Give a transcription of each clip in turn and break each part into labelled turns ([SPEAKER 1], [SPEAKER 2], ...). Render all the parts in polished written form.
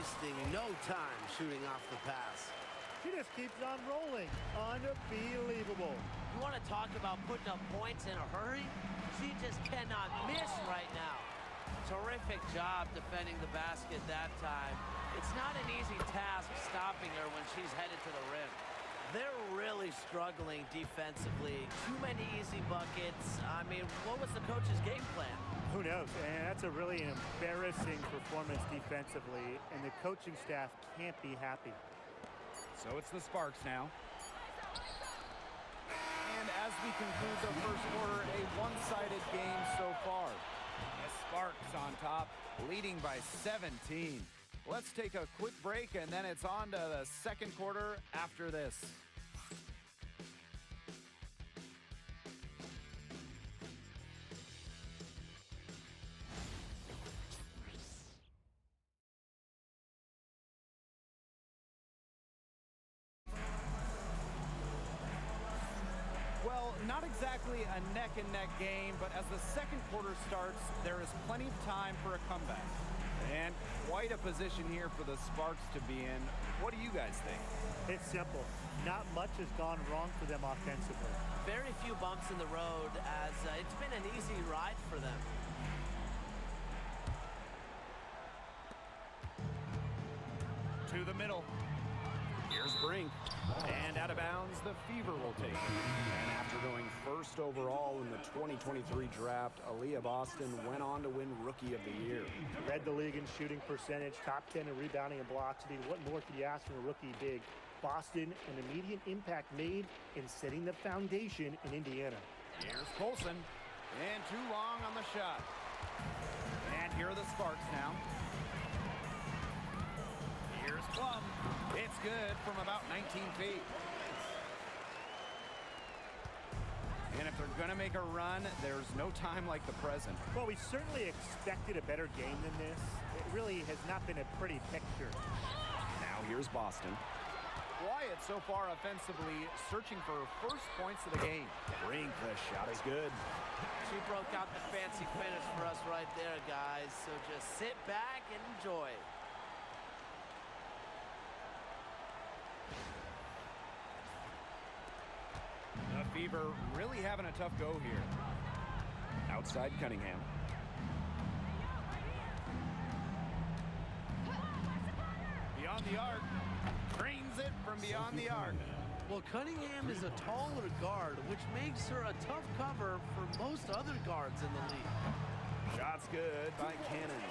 [SPEAKER 1] wasting no time shooting off the pass.
[SPEAKER 2] She just keeps on rolling. Unbelievable.
[SPEAKER 3] You want to talk about putting up points in a hurry? She just cannot miss right now. Terrific job defending the basket that time. It's not an easy task stopping her when she's headed to the rim. They're really struggling defensively. Too many easy buckets. I mean, what was the coach's game plan?
[SPEAKER 2] Who knows? And that's a really embarrassing performance defensively, and the coaching staff can't be happy.
[SPEAKER 4] So it's the Sparks now. And as we conclude the first quarter, a one-sided game so far. The Sparks on top, leading by 17. Let's take a quick break, and then it's on to the second quarter after this. Well, not exactly a neck-and-neck game, but as the second quarter starts, there is plenty of time for a comeback. And quite a position here for the Sparks to be in. What do you guys think?
[SPEAKER 2] It's simple. Not much has gone wrong for them offensively.
[SPEAKER 3] Very few bumps in the road, as it's been an easy ride for them.
[SPEAKER 4] To the middle. Here's Brink. And out of bounds, the Fever will take it.
[SPEAKER 5] And after going first overall in the 2023 draft, Aaliyah Boston went on to win Rookie of the Year.
[SPEAKER 2] Led the league in shooting percentage, top 10 in rebounding and blocks. I mean, what more could you ask from a rookie big? Boston, an immediate impact made in setting the foundation in Indiana.
[SPEAKER 4] Here's Colson. And too long on the shot. And here are the Sparks now. Here's Plum. It's good from about 19 feet. And if they're going to make a run, there's no time like the present.
[SPEAKER 2] Well, we certainly expected a better game than this. It really has not been a pretty picture.
[SPEAKER 5] Now here's Boston.
[SPEAKER 4] Quiet so far offensively, searching for first points of the game.
[SPEAKER 5] Brink, the shot is good.
[SPEAKER 3] She broke out the fancy finish for us right there, guys. So just sit back and enjoy.
[SPEAKER 4] The Fever really having a tough go here.
[SPEAKER 5] Outside Cunningham.
[SPEAKER 4] Beyond the arc. Drains it from beyond the arc.
[SPEAKER 1] Well, Cunningham is a taller guard, which makes her a tough cover for most other guards in the league.
[SPEAKER 5] Shot's good by Cannon.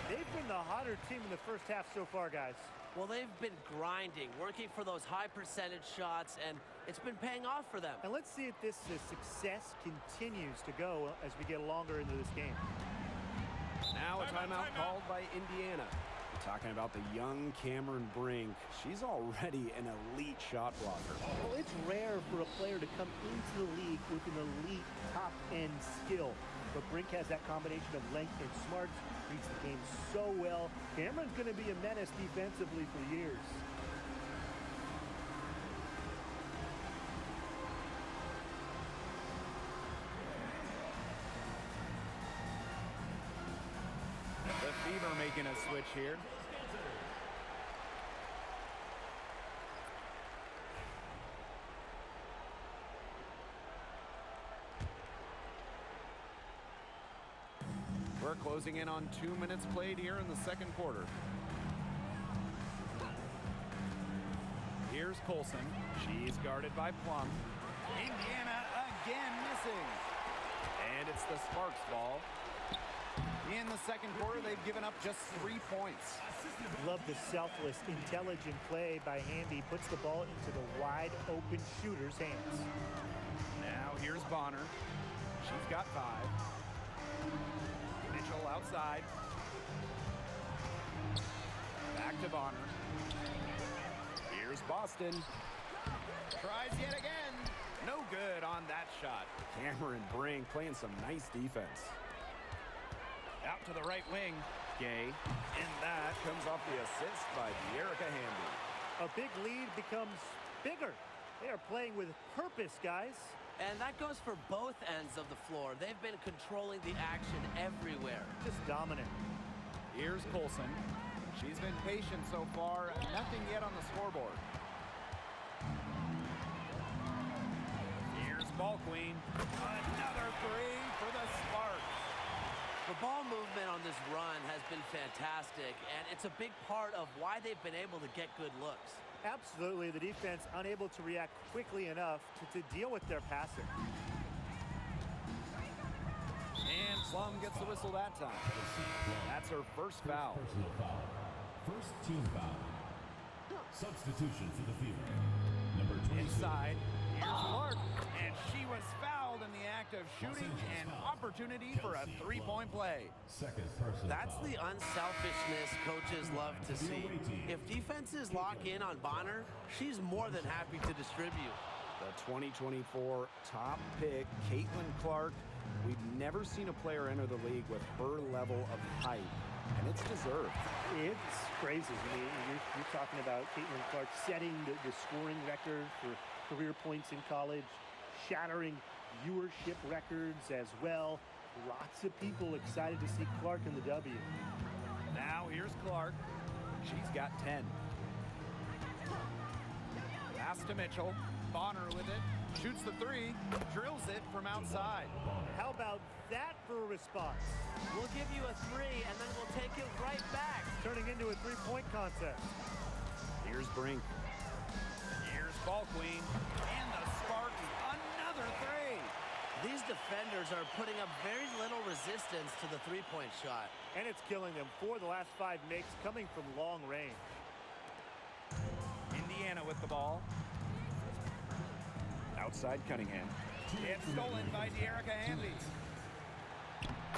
[SPEAKER 2] They've been the hotter team in the first half so far, guys.
[SPEAKER 3] Well, they've been grinding, working for those high percentage shots, and it's been paying off for them.
[SPEAKER 2] And let's see if this success continues to go as we get longer into this game.
[SPEAKER 5] Now a timeout called by Indiana. We're talking about the young Cameron Brink. She's already an elite shot blocker.
[SPEAKER 2] Well, it's rare for a player to come into the league with an elite top-end skill. But Brink has that combination of length and smarts, reads the game so well. Cameron's going to be a menace defensively for years.
[SPEAKER 4] The Fever making a switch here. We're closing in on 2 minutes played here in the second quarter. Here's Colson. She's guarded by Plum. Indiana again missing. And it's the Sparks ball. In the second quarter, they've given up just 3 points.
[SPEAKER 2] Love the selfless, intelligent play by Wnba. Puts the ball into the wide-open shooter's hands.
[SPEAKER 4] Now here's Bonner. She's got 5. Mitchell outside. Back to Bonner.
[SPEAKER 5] Here's Boston.
[SPEAKER 4] Tries yet again. No good on that shot.
[SPEAKER 5] Cameron Brink playing some nice defense.
[SPEAKER 4] Out to the right wing. Gay.
[SPEAKER 5] And that comes off the assist by Erica Hamby.
[SPEAKER 2] A big lead becomes bigger. They are playing with purpose, guys.
[SPEAKER 3] And that goes for both ends of the floor. They've been controlling the action everywhere.
[SPEAKER 2] Just dominant.
[SPEAKER 4] Here's Colson. She's been patient so far. Nothing yet on the scoreboard. Here's Ball Queen. Another three for the Sparks.
[SPEAKER 3] The ball movement on this run has been fantastic, and it's a big part of why they've been able to get good looks.
[SPEAKER 2] Absolutely, the defense unable to react quickly enough to deal with their passing.
[SPEAKER 4] And Plum gets the whistle that time. That's her first foul.
[SPEAKER 6] Personal foul. First team foul. Substitution for the field. Number 22.
[SPEAKER 4] Inside, here's Clark, and she was fouled in the act of shooting, an opportunity for a three-point play.
[SPEAKER 6] Second personal
[SPEAKER 3] That's
[SPEAKER 6] foul.
[SPEAKER 3] the unselfishness coaches love to see. If defenses lock in on Bonner, she's more than happy to distribute.
[SPEAKER 5] The 2024 top pick, Caitlin Clark. We've never seen a player enter the league with her level of hype, and it's deserved.
[SPEAKER 2] It's crazy. I mean, you're talking about Caitlin Clark setting the scoring record for career points in college, shattering viewership records as well. Lots of people excited to see Clark in the W.
[SPEAKER 4] Now here's Clark. She's got 10. Pass to Mitchell. Bonner with it. Shoots the three. Drills it from outside.
[SPEAKER 2] How about that for a response?
[SPEAKER 3] We'll give you a three, and then we'll take it right back.
[SPEAKER 2] Turning into a three-point contest.
[SPEAKER 5] Here's Brink.
[SPEAKER 4] Here's Ball Queen. And the Sparks, another three.
[SPEAKER 3] These defenders are putting up very little resistance to the three-point shot.
[SPEAKER 2] And it's killing them. 4 of the last 5 makes coming from long range.
[SPEAKER 4] Indiana with the ball.
[SPEAKER 5] Outside Cunningham.
[SPEAKER 4] It's stolen by Dearica Hanley.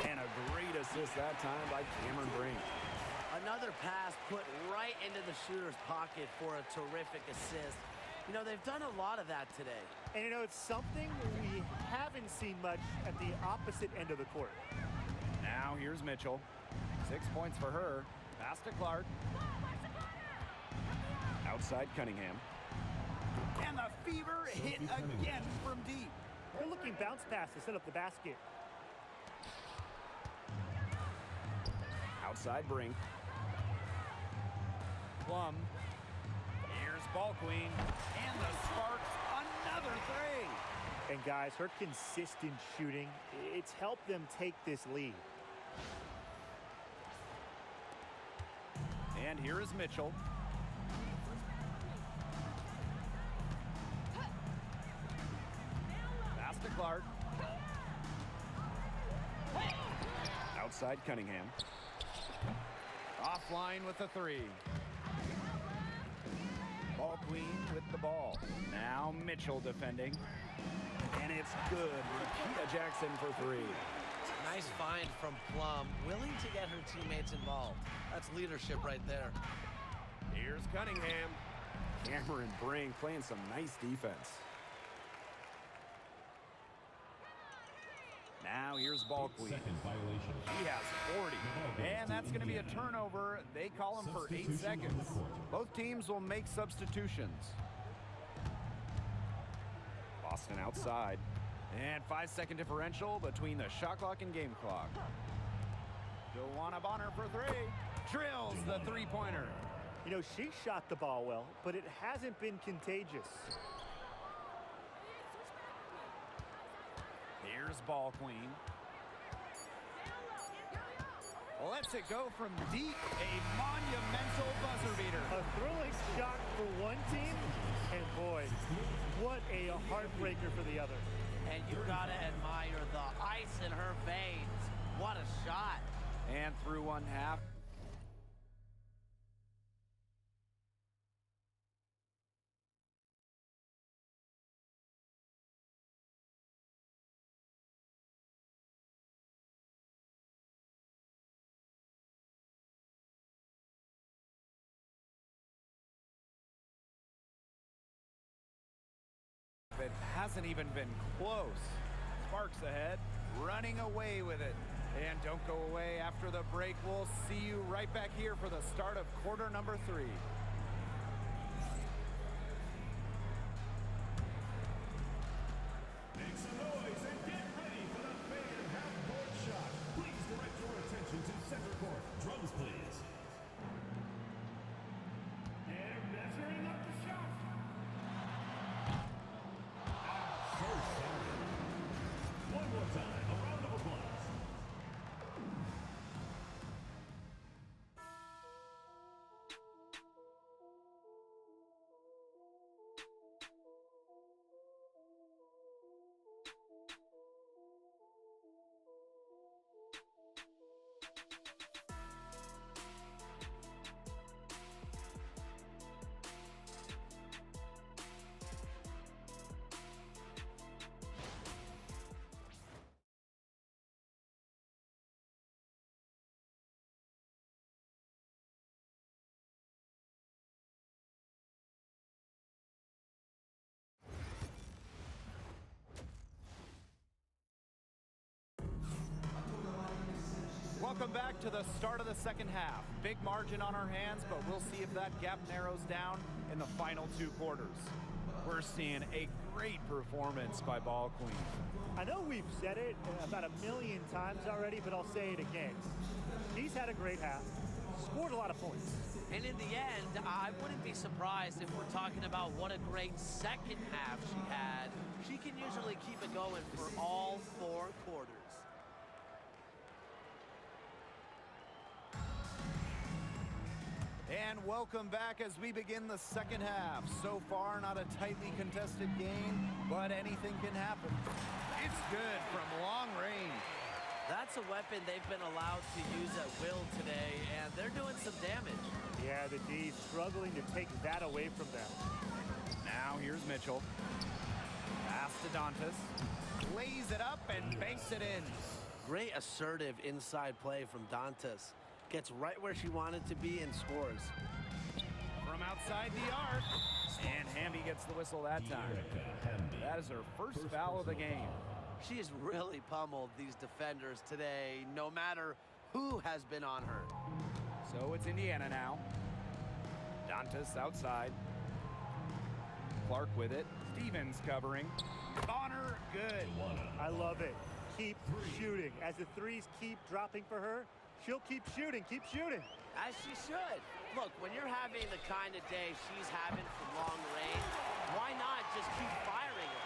[SPEAKER 5] And a great assist that time by Cameron Brink.
[SPEAKER 3] Another pass put right into the shooter's pocket for a terrific assist. You know, they've done a lot of that today.
[SPEAKER 2] And you know, it's something we haven't seen much at the opposite end of the court.
[SPEAKER 4] Now here's Mitchell. 6 points for her. Pass to Clark.
[SPEAKER 5] Outside Cunningham.
[SPEAKER 4] And the Fever hit again from deep.
[SPEAKER 2] Good looking bounce pass to set up the basket.
[SPEAKER 5] Outside Brink.
[SPEAKER 4] Plum. Here's Ball Queen. And the Sparks, another three.
[SPEAKER 2] And guys, her consistent shooting, it's helped them take this lead.
[SPEAKER 4] And here is Mitchell. Pass to Clark.
[SPEAKER 5] Outside Cunningham.
[SPEAKER 4] Offline with the three. Ball Queen with the ball. Now Mitchell defending.
[SPEAKER 5] And it's good. Rakita Jackson for three.
[SPEAKER 3] Nice find from Plum, willing to get her teammates involved. That's leadership right there.
[SPEAKER 4] Here's Cunningham.
[SPEAKER 5] Cameron Brink playing some nice defense.
[SPEAKER 4] Now here's Ball Queen.
[SPEAKER 6] Second violation.
[SPEAKER 4] He has 40. And that's going to be a turnover. They call him for 8 seconds. Both teams will make substitutions.
[SPEAKER 5] Boston outside.
[SPEAKER 4] And 5-second differential between the shot clock and game clock. Joanna Bonner for three. Drills the three-pointer.
[SPEAKER 2] You know, she shot the ball well, but it hasn't been contagious.
[SPEAKER 4] Here's Ball Queen. Lets it go from deep. A monumental buzzer beater.
[SPEAKER 2] A thrilling shot for one team, and boy, what a heartbreaker for the other.
[SPEAKER 3] And you gotta admire the ice in her veins. What a shot.
[SPEAKER 4] And through one half. It hasn't even been close. Sparks ahead, running away with it. And don't go away after the break. We'll see you right back here for the start of quarter number 3.
[SPEAKER 6] Make some noise and get ready for the fan half-court shot. Please direct your attention to center court. Drums, please.
[SPEAKER 4] Welcome back to the start of the second half. Big margin on our hands, but we'll see if that gap narrows down in the final 2 quarters. We're seeing a great performance by Ball Queen.
[SPEAKER 2] I know we've said it about a million times already, but I'll say it again. She's had a great half, scored a lot of points.
[SPEAKER 3] And in the end, I wouldn't be surprised if we're talking about what a great second half she had. She can usually keep it going for all 4 quarters.
[SPEAKER 4] And welcome back as we begin the second half. So far, not a tightly contested game, but anything can happen. It's good from long range.
[SPEAKER 3] That's a weapon they've been allowed to use at will today, and they're doing some damage.
[SPEAKER 2] Yeah, the D struggling to take that away from them.
[SPEAKER 4] Now here's Mitchell. Pass to Dantas. Lays it up and banks it in.
[SPEAKER 1] Great assertive inside play from Dantas. Gets right where she wanted to be and scores.
[SPEAKER 4] From outside the arc. And Wnba gets the whistle that time. That is her first foul of the game.
[SPEAKER 1] She has really pummeled these defenders today, no matter who has been on her.
[SPEAKER 4] So it's Indiana now. Dantas outside. Clark with it. Stevens covering. Bonner, good.
[SPEAKER 2] I love it. Keep shooting. As the threes keep dropping for her, she'll keep shooting, keep shooting.
[SPEAKER 3] As she should. Look, when you're having the kind of day she's having from long range, why not just keep firing it?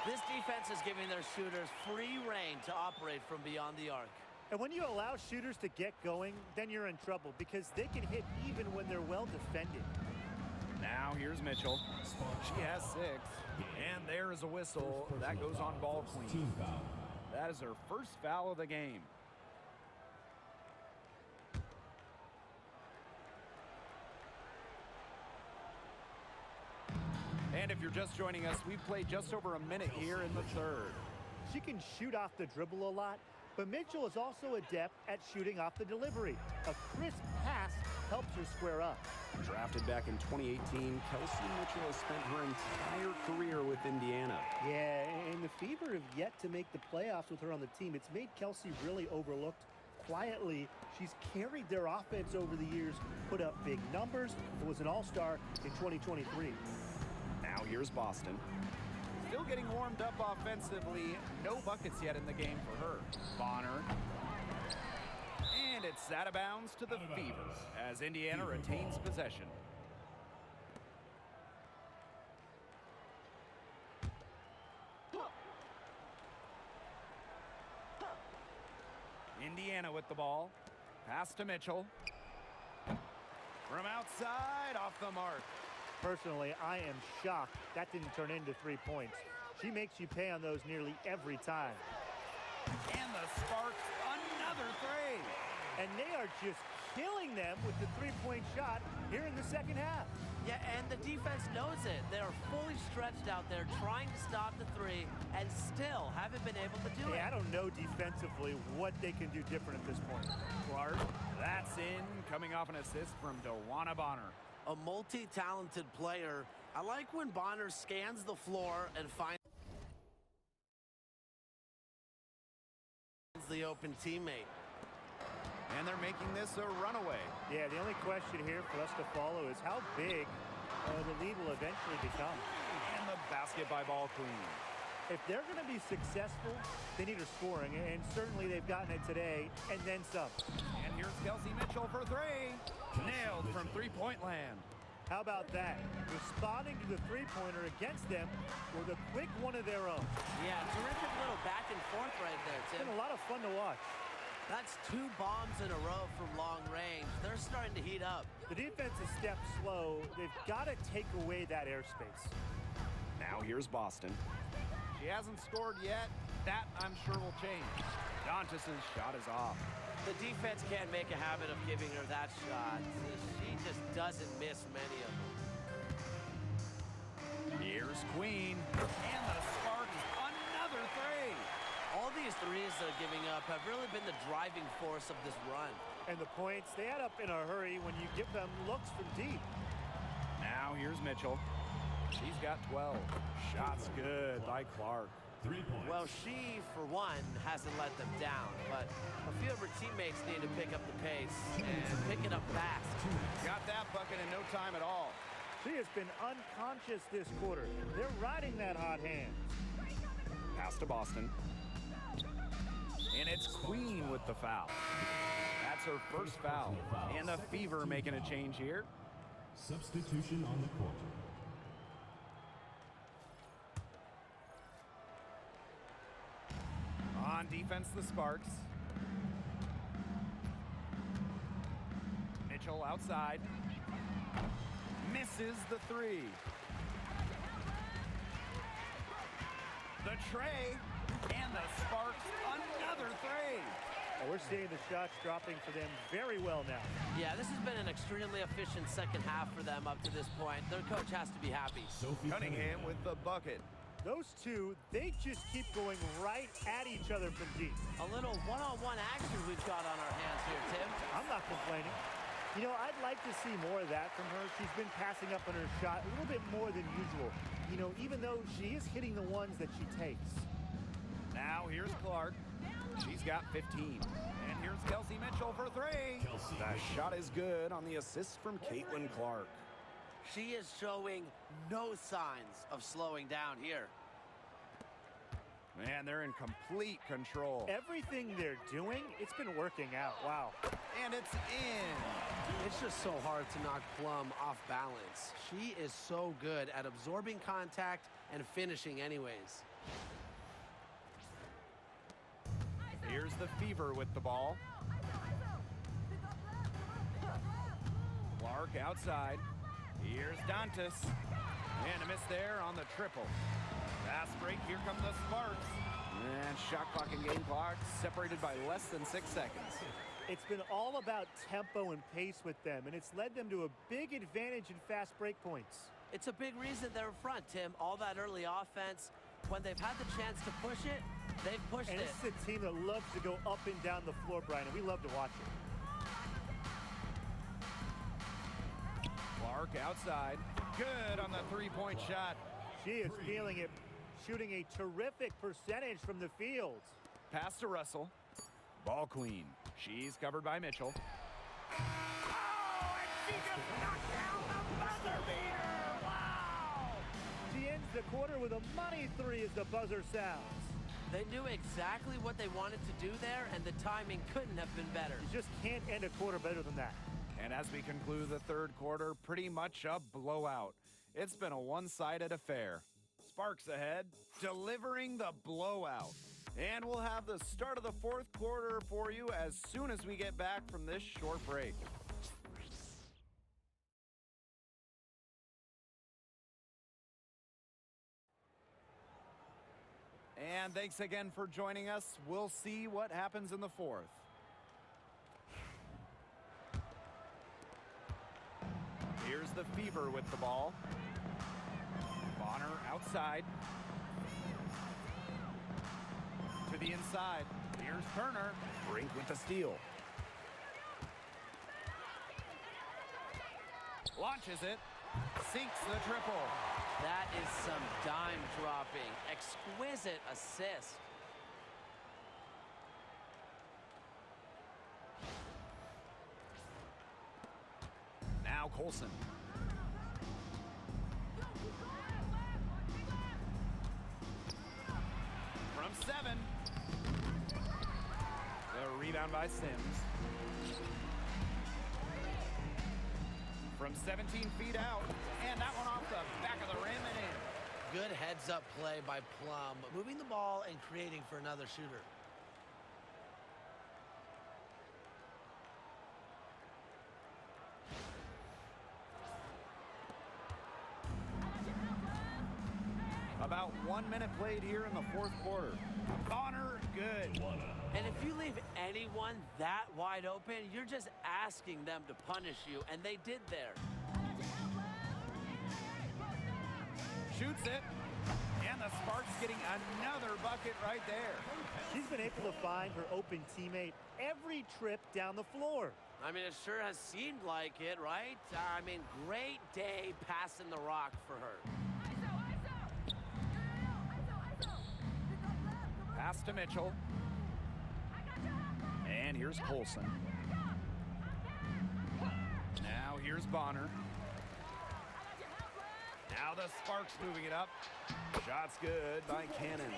[SPEAKER 3] This defense is giving their shooters free reign to operate from beyond the arc.
[SPEAKER 2] And when you allow shooters to get going, then you're in trouble because they can hit even when they're well defended.
[SPEAKER 4] Now here's Mitchell. She has 6. And there is a whistle. That goes on Ball Queen.
[SPEAKER 6] Team foul.
[SPEAKER 4] That is her first foul of the game. And if you're just joining us, we've played just over a minute here in the third.
[SPEAKER 2] She can shoot off the dribble a lot, but Mitchell is also adept at shooting off the delivery. A crisp pass helps her square up.
[SPEAKER 5] Drafted back in 2018, Kelsey Mitchell has spent her entire career with Indiana.
[SPEAKER 2] Yeah, and the Fever have yet to make the playoffs with her on the team. It's made Kelsey really overlooked. Quietly, she's carried their offense over the years, put up big numbers, and was an all-star in 2023.
[SPEAKER 5] Now here's Boston.
[SPEAKER 4] Still getting warmed up offensively. No buckets yet in the game for her. Bonner. And it's out of bounds to the Fever as Indiana retains possession. Indiana with the ball. Pass to Mitchell. From outside, off the mark.
[SPEAKER 2] Personally, I am shocked that didn't turn into 3 points. She makes you pay on those nearly every time.
[SPEAKER 4] And the Sparks, another 3.
[SPEAKER 2] And they are just killing them with the 3-point shot here in the second half.
[SPEAKER 3] Yeah, and the defense knows it. They're fully stretched out there trying to stop the 3 and still haven't been able to do it.
[SPEAKER 2] I don't know defensively what they can do different at this point.
[SPEAKER 4] Clark, that's in, coming off an assist from Wnba.
[SPEAKER 1] A multi-talented player. I like when Bonner scans the floor and finds the open teammate.
[SPEAKER 4] And they're making this a runaway.
[SPEAKER 2] Yeah, the only question here for us to follow is how big the lead will eventually become.
[SPEAKER 4] And the basket by Ball Queen.
[SPEAKER 2] If they're going to be successful, they need her scoring, and certainly they've gotten it today, and then some.
[SPEAKER 4] And here's Kelsey Mitchell for 3. Nailed from three-point land.
[SPEAKER 2] How about that? Responding to the three-pointer against them with a quick one of their own.
[SPEAKER 3] Yeah, terrific little back and forth right there,
[SPEAKER 2] It's
[SPEAKER 3] Tim.
[SPEAKER 2] been a lot of fun to watch.
[SPEAKER 3] That's 2 bombs in a row from long range. They're starting to heat up.
[SPEAKER 2] The defense is stepped slow. They've got to take away that airspace.
[SPEAKER 5] Now here's Boston.
[SPEAKER 4] She hasn't scored yet. That, I'm sure, will change. Dantas' shot is off.
[SPEAKER 3] The defense can't make a habit of giving her that shot. She just doesn't miss many of them.
[SPEAKER 4] Here's Queen. And the Sparks, another 3.
[SPEAKER 3] All these threes they're giving up have really been the driving force of this run.
[SPEAKER 2] And the points, they add up in a hurry when you give them looks from deep.
[SPEAKER 4] Now here's Mitchell. She's got 12.
[SPEAKER 5] Shots good by Clark.
[SPEAKER 6] 3 points.
[SPEAKER 3] Well, she, for one, hasn't let them down, but a few of her teammates need to pick up the pace and pick it up fast.
[SPEAKER 4] Got that bucket in no time at all.
[SPEAKER 2] She has been unconscious this quarter. They're riding that hot hand.
[SPEAKER 5] Pass to Boston. And it's Queen with the foul. That's her first foul. And the Fever making a change here.
[SPEAKER 6] Substitution on the court.
[SPEAKER 4] On defense, the Sparks. Mitchell outside. Misses the three. The tray. And the Sparks, another three.
[SPEAKER 2] And we're seeing the shots dropping for them very well now.
[SPEAKER 3] Yeah, this has been an extremely efficient second half for them up to this point. Their coach has to be happy.
[SPEAKER 6] Sophie
[SPEAKER 4] Cunningham with the bucket.
[SPEAKER 2] Those two, they just keep going right at each other from deep.
[SPEAKER 3] A little one-on-one action we've got on our hands here, Tim.
[SPEAKER 2] I'm not complaining. You know, I'd like to see more of that from her. She's been passing up on her shot a little bit more than usual. You know, even though she is hitting the ones that she takes.
[SPEAKER 4] Now here's Clark. She's got 15. And here's Kelsey Mitchell for three.
[SPEAKER 6] Kelsey.
[SPEAKER 5] That shot is good on the assist from Caitlin Clark.
[SPEAKER 3] She is showing no signs of slowing down here.
[SPEAKER 4] Man, they're in complete control.
[SPEAKER 2] Everything they're doing, it's been working out. Wow.
[SPEAKER 4] And it's in.
[SPEAKER 1] It's just so hard to knock Plum off balance. She is so good at absorbing contact and finishing anyways.
[SPEAKER 4] Here's the Fever with the ball. Clark outside. Here's Dantas. And a miss there on the triple. Fast break, here come the Sparks.
[SPEAKER 5] And shot clock and game clock separated by less than 6 seconds.
[SPEAKER 2] It's been all about tempo and pace with them, and it's led them to a big advantage in fast break points.
[SPEAKER 3] It's a big reason they're in front, Tim. All that early offense, when they've had the chance to push it, they've pushed
[SPEAKER 2] And
[SPEAKER 3] it.
[SPEAKER 2] this is a team that loves to go up and down the floor, Brian, and we love to watch it.
[SPEAKER 4] Clark outside. Good on the three-point shot.
[SPEAKER 2] She is feeling it, shooting a terrific percentage from the field.
[SPEAKER 4] Pass to Russell. Ball queen. She's covered by Mitchell. Oh, and she just knocked down the buzzer beater. Wow!
[SPEAKER 2] She ends the quarter with a money three as the buzzer sounds.
[SPEAKER 3] They knew exactly what they wanted to do there, and the timing couldn't have been better.
[SPEAKER 2] You just can't end a quarter better than that.
[SPEAKER 4] And as we conclude the third quarter, pretty much a blowout. It's been a one-sided affair. Sparks ahead, delivering the blowout. And we'll have the start of the fourth quarter for you as soon as we get back from this short break. And thanks again for joining us. We'll see what happens in the fourth. Here's the Fever with the ball. Bonner outside. To the inside. Here's Turner.
[SPEAKER 5] Brink with the steal.
[SPEAKER 4] Launches it. Sinks the triple.
[SPEAKER 3] That is some dime dropping. Exquisite assist.
[SPEAKER 5] Now Colson.
[SPEAKER 4] From 7. The rebound by Sims. From 17 feet out. And that one off the back of the rim and in.
[SPEAKER 1] Good heads-up play by Plum, moving the ball and creating for another shooter.
[SPEAKER 4] About 1 minute played here in the fourth quarter. Bonner, good.
[SPEAKER 3] And if you leave anyone that wide open, you're just asking them to punish you, and they did there.
[SPEAKER 4] Shoots it. And the Sparks getting another bucket right there.
[SPEAKER 2] She's been able to find her open teammate every trip down the floor.
[SPEAKER 3] I mean, it sure has seemed like it, right? I mean, great day passing the rock for her.
[SPEAKER 4] Pass to Mitchell. And here's Colson. Now here's Bonner. Now the Sparks moving it up. Shot's good by Cannon.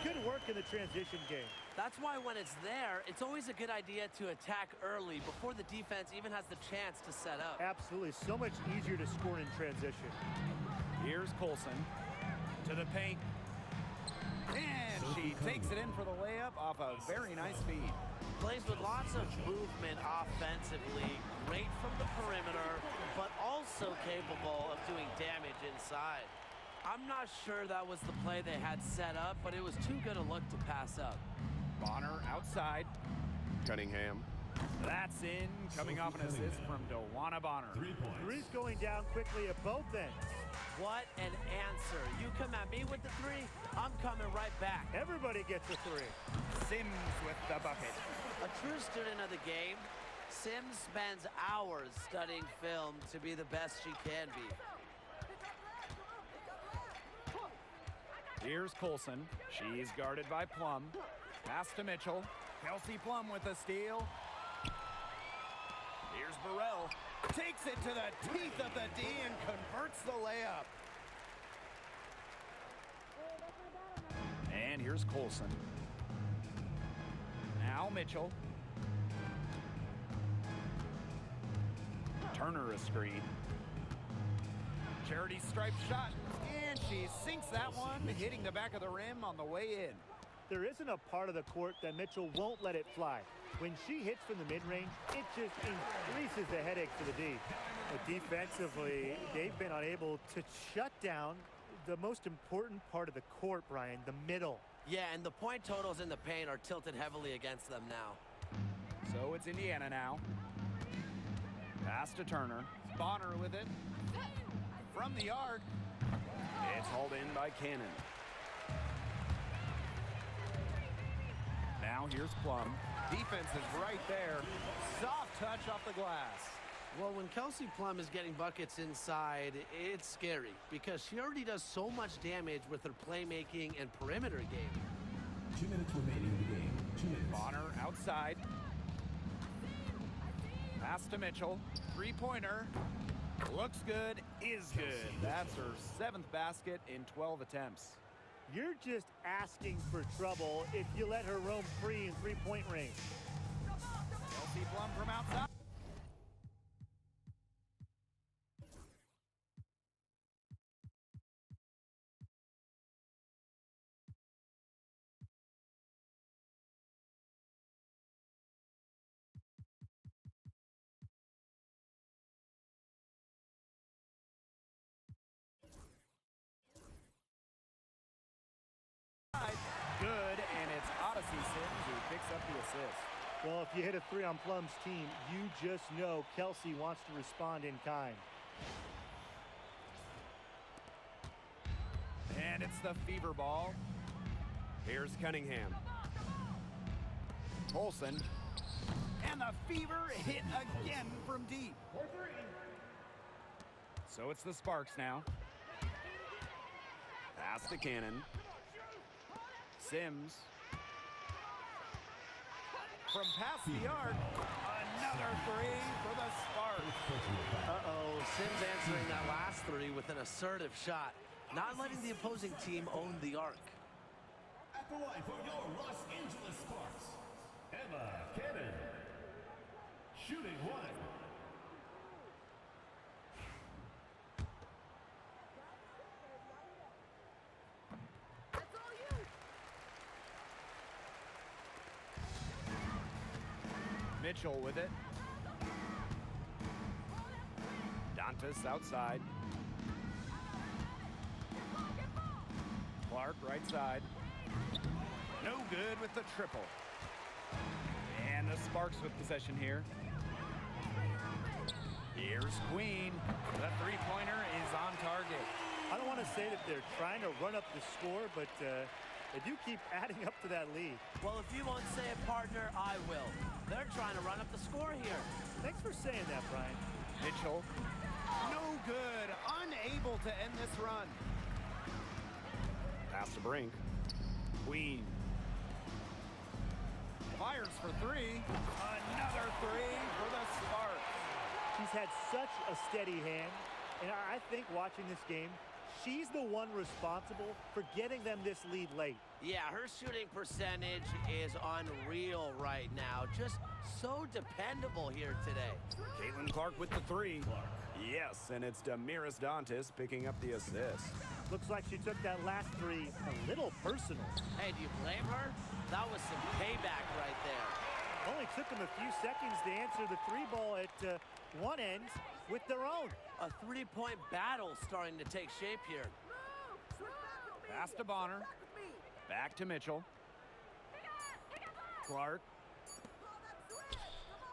[SPEAKER 2] Good work in the transition game.
[SPEAKER 3] That's why when it's there, it's always a good idea to attack early before the defense even has the chance to set up.
[SPEAKER 2] Absolutely. So much easier to score in transition.
[SPEAKER 4] Here's Colson to the paint. And she takes it in for the layup off a very nice feed.
[SPEAKER 3] Plays with lots of movement offensively, great from the perimeter, but also capable of doing damage inside. I'm not sure that was the play they had set up, but it was too good a look to pass up.
[SPEAKER 4] Bonner outside.
[SPEAKER 5] Cunningham.
[SPEAKER 4] That's in, coming off an assist from Wnba Bonner.
[SPEAKER 6] 3 points.
[SPEAKER 2] Three's going down quickly at both ends.
[SPEAKER 3] What an answer. You come at me with the three, I'm coming right back.
[SPEAKER 2] Everybody gets a three.
[SPEAKER 4] Sims with the bucket.
[SPEAKER 3] A true student of the game, Sims spends hours studying film to be the best she can be.
[SPEAKER 4] Here's Colson. She's guarded by Plum. Pass to Mitchell. Kelsey Plum with a steal. Here's Burrell. Takes it to the teeth of the D and converts the layup. And here's Colson. Now Mitchell. Turner a screen. Charity stripe shot. And she sinks that one, hitting the back of the rim on the way in.
[SPEAKER 2] There isn't a part of the court that Mitchell won't let it fly. When she hits from the mid-range, it just increases the headache for the D. But defensively, they've been unable to shut down the most important part of the court, Brian, the middle.
[SPEAKER 3] Yeah, and the point totals in the paint are tilted heavily against them now.
[SPEAKER 4] So it's Indiana now. Pass to Turner. Bonner with it. From the arc.
[SPEAKER 5] It's hauled in by Cannon.
[SPEAKER 4] Now here's Plum. Defense is right there. Soft touch off the glass.
[SPEAKER 1] Well, when Kelsey Plum is getting buckets inside, it's scary because she already does so much damage with her playmaking and perimeter game.
[SPEAKER 6] 2 minutes remaining in the game. 2 minutes.
[SPEAKER 4] Bonner outside. Pass to Mitchell. Three-pointer. Looks good, is good. That's her 7th basket in 12 attempts.
[SPEAKER 2] You're just asking for trouble if you let her roam free in three-point range.
[SPEAKER 4] Kelsey Plum from outside. Good, and it's Odyssey Sims who picks up the assist.
[SPEAKER 2] Well, if you hit a three on Plum's team, you just know Kelsey wants to respond in kind.
[SPEAKER 4] And it's the fever ball.
[SPEAKER 5] Here's Cunningham.
[SPEAKER 4] Colson. And the fever hit again from deep. So it's the Sparks now.
[SPEAKER 5] Pass to Cannon.
[SPEAKER 4] Sims. From past the arc, another three for the Sparks.
[SPEAKER 1] Uh-oh, Sims answering that last three with an assertive shot, not letting the opposing team own the arc.
[SPEAKER 6] At the line for your Los Angeles Sparks, Wnba Cannon. Shooting 1.
[SPEAKER 4] Mitchell with it. Dantas outside. Clark right side. No good with the triple. And the Sparks with possession here. Here's Queen. The three-pointer is on target.
[SPEAKER 2] I don't want to say that they're trying to run up the score, but they do keep adding up to that lead.
[SPEAKER 3] Well, if you won't say it, partner, I will. They're trying to run up the score here.
[SPEAKER 2] Thanks for saying that, Brian.
[SPEAKER 4] Mitchell. No good. Unable to end this run.
[SPEAKER 5] Pass to Brink.
[SPEAKER 4] Queen. Fires for three. Another three for the Sparks.
[SPEAKER 2] She's had such a steady hand, and I think watching this game, she's the one responsible for getting them this lead late.
[SPEAKER 3] Yeah, her shooting percentage is unreal right now. Just so dependable here today.
[SPEAKER 5] Caitlin Clark with the three. Yes, and it's Damiris Dantas picking up the assist.
[SPEAKER 2] Looks like she took that last three a little personal.
[SPEAKER 3] Hey, do you blame her? That was some payback right there.
[SPEAKER 2] Only took them a few seconds to answer the three ball at one end with their own.
[SPEAKER 3] A three-point battle starting to take shape here.
[SPEAKER 4] Pass to Bonner. Back to Mitchell. Clark.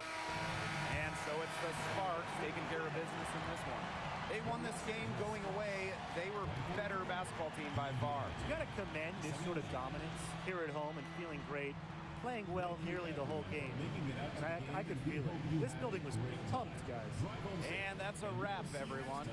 [SPEAKER 4] And so it's the Sparks taking care of business in this one. They won this game going away. They were better basketball team by far.
[SPEAKER 2] You got to commend this sort of dominance here at home and feeling great, playing well nearly the whole game. And I could feel it. This building was pumped, guys.
[SPEAKER 4] And that's a wrap, everyone.